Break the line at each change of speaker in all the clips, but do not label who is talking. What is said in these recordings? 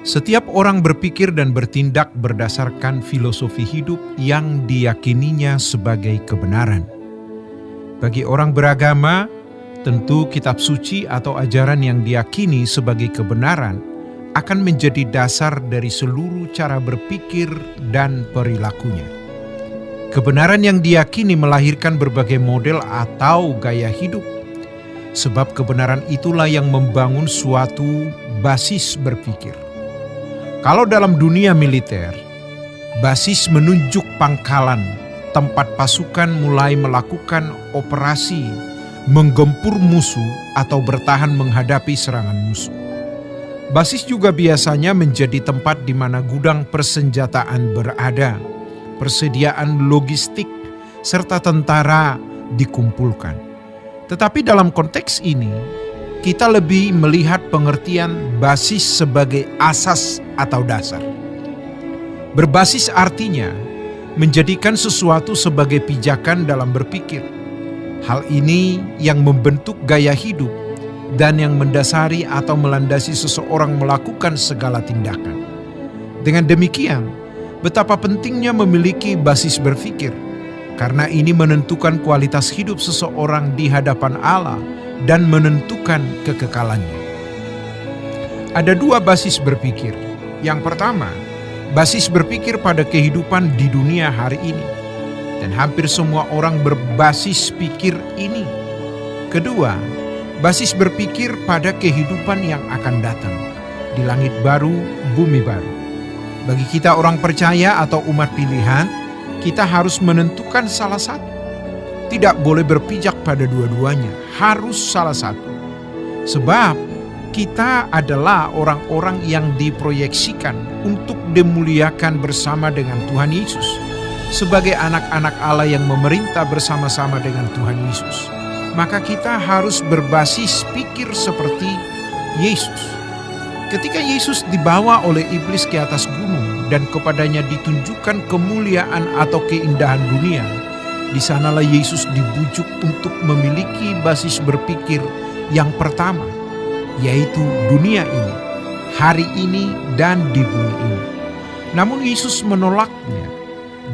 Setiap orang berpikir dan bertindak berdasarkan filosofi hidup yang diyakininya sebagai kebenaran. Bagi orang beragama, tentu kitab suci atau ajaran yang diyakini sebagai kebenaran akan menjadi dasar dari seluruh cara berpikir dan perilakunya. Kebenaran yang diyakini melahirkan berbagai model atau gaya hidup, sebab kebenaran itulah yang membangun suatu basis berpikir. Kalau dalam dunia militer, basis menunjuk pangkalan, tempat pasukan mulai melakukan operasi, menggempur musuh atau bertahan menghadapi serangan musuh. Basis juga biasanya menjadi tempat di mana gudang persenjataan berada, persediaan logistik, serta tentara dikumpulkan. Tetapi dalam konteks ini, kita lebih melihat pengertian basis sebagai asas atau dasar. Berbasis artinya menjadikan sesuatu sebagai pijakan dalam berpikir. Hal ini yang membentuk gaya hidup dan yang mendasari atau melandasi seseorang melakukan segala tindakan. Dengan demikian, betapa pentingnya memiliki basis berpikir, karena ini menentukan kualitas hidup seseorang di hadapan Allah dan menentukan kekekalannya. Ada dua basis berpikir. Yang pertama, basis berpikir pada kehidupan di dunia hari ini, dan hampir semua orang berbasis pikir ini. Kedua, basis berpikir pada kehidupan yang akan datang, di langit baru, bumi baru. Bagi kita orang percaya atau umat pilihan, kita harus menentukan salah satu. Tidak boleh berpijak pada dua-duanya, harus salah satu. Sebab kita adalah orang-orang yang diproyeksikan untuk dimuliakan bersama dengan Tuhan Yesus, sebagai anak-anak Allah yang memerintah bersama-sama dengan Tuhan Yesus. Maka kita harus berbasis pikir seperti Yesus. Ketika Yesus dibawa oleh iblis ke atas gunung dan kepadanya ditunjukkan kemuliaan atau keindahan dunia, di sanalah Yesus dibujuk untuk memiliki basis berpikir yang pertama, yaitu dunia ini, hari ini, dan di bumi ini. Namun Yesus menolaknya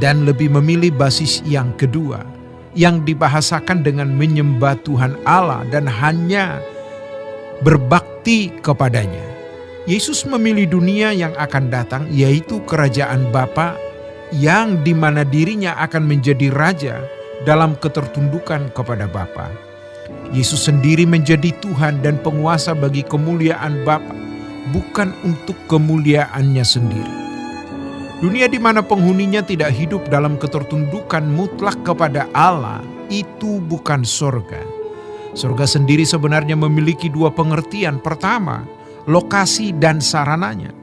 dan lebih memilih basis yang kedua, yang dibahasakan dengan menyembah Tuhan Allah dan hanya berbakti kepadanya. Yesus memilih dunia yang akan datang, yaitu kerajaan Bapa, yang di mana dirinya akan menjadi raja dalam ketertundukan kepada Bapa. Yesus sendiri menjadi Tuhan dan penguasa bagi kemuliaan Bapa, bukan untuk kemuliaannya sendiri. Dunia di mana penghuninya tidak hidup dalam ketertundukan mutlak kepada Allah, itu bukan sorga. Sorga sendiri sebenarnya memiliki dua pengertian. Pertama, lokasi dan sarananya.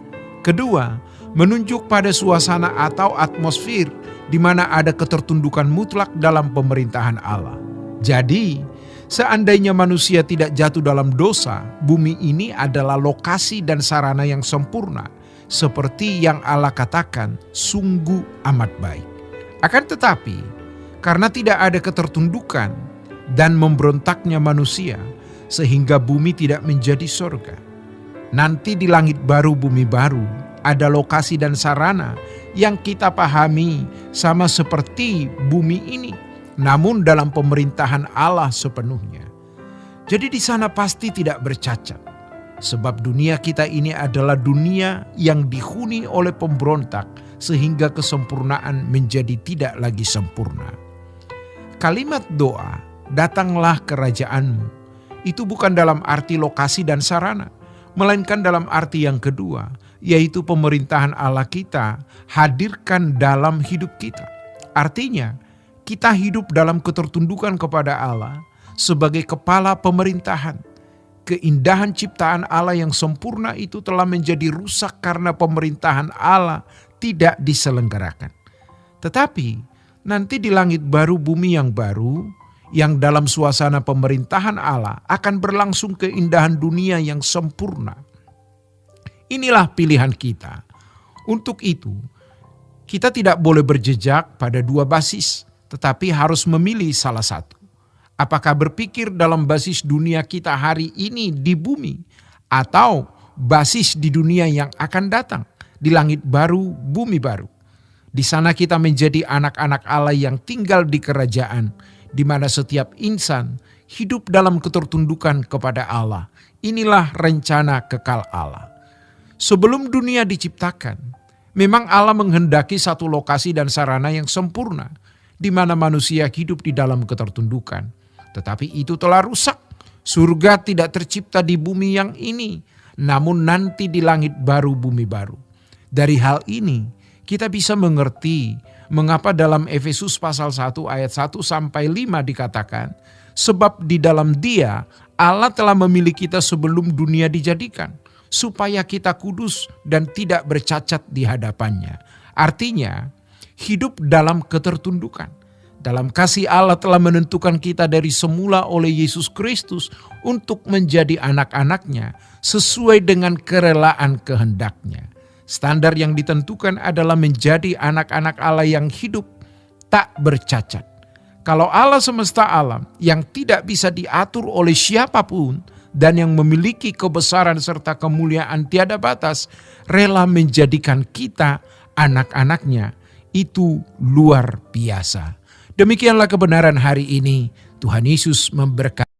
Kedua, menunjuk pada suasana atau atmosfer di mana ada ketertundukan mutlak dalam pemerintahan Allah. Jadi, seandainya manusia tidak jatuh dalam dosa, bumi ini adalah lokasi dan sarana yang sempurna, seperti yang Allah katakan, sungguh amat baik. Akan tetapi, karena tidak ada ketertundukan dan memberontaknya manusia, sehingga bumi tidak menjadi sorga. Nanti di langit baru, bumi baru, ada lokasi dan sarana yang kita pahami sama seperti bumi ini, namun dalam pemerintahan Allah sepenuhnya. Jadi di sana pasti tidak bercacat, sebab dunia kita ini adalah dunia yang dihuni oleh pemberontak sehingga kesempurnaan menjadi tidak lagi sempurna. Kalimat doa, datanglah kerajaanmu, itu bukan dalam arti lokasi dan sarana, melainkan dalam arti yang kedua, yaitu pemerintahan Allah kita hadirkan dalam hidup kita. Artinya, kita hidup dalam ketertundukan kepada Allah sebagai kepala pemerintahan. Keindahan ciptaan Allah yang sempurna itu telah menjadi rusak karena pemerintahan Allah tidak diselenggarakan. Tetapi nanti di langit baru, bumi yang baru, yang dalam suasana pemerintahan Allah akan berlangsung keindahan dunia yang sempurna. Inilah pilihan kita. Untuk itu, kita tidak boleh berjejak pada dua basis, tetapi harus memilih salah satu. Apakah berpikir dalam basis dunia kita hari ini di bumi, atau basis di dunia yang akan datang, di langit baru, bumi baru. Di sana kita menjadi anak-anak Allah yang tinggal di kerajaan, di mana setiap insan hidup dalam ketertundukan kepada Allah. Inilah rencana kekal Allah. Sebelum dunia diciptakan, memang Allah menghendaki satu lokasi dan sarana yang sempurna, di mana manusia hidup di dalam ketertundukan. Tetapi itu telah rusak. Surga tidak tercipta di bumi yang ini, namun nanti di langit baru, bumi baru. Dari hal ini, kita bisa mengerti mengapa dalam Efesus pasal 1 ayat 1 sampai 5 dikatakan, sebab di dalam Dia Allah telah memilih kita sebelum dunia dijadikan, supaya kita kudus dan tidak bercacat di hadapannya. Artinya, hidup dalam ketertundukan. Dalam kasih Allah telah menentukan kita dari semula oleh Yesus Kristus untuk menjadi anak-anaknya sesuai dengan kerelaan kehendaknya. Standar yang ditentukan adalah menjadi anak-anak Allah yang hidup tak bercacat. Kalau Allah semesta alam yang tidak bisa diatur oleh siapapun dan yang memiliki kebesaran serta kemuliaan tiada batas, rela menjadikan kita anak-anaknya, itu luar biasa. Demikianlah kebenaran hari ini. Tuhan Yesus memberkati.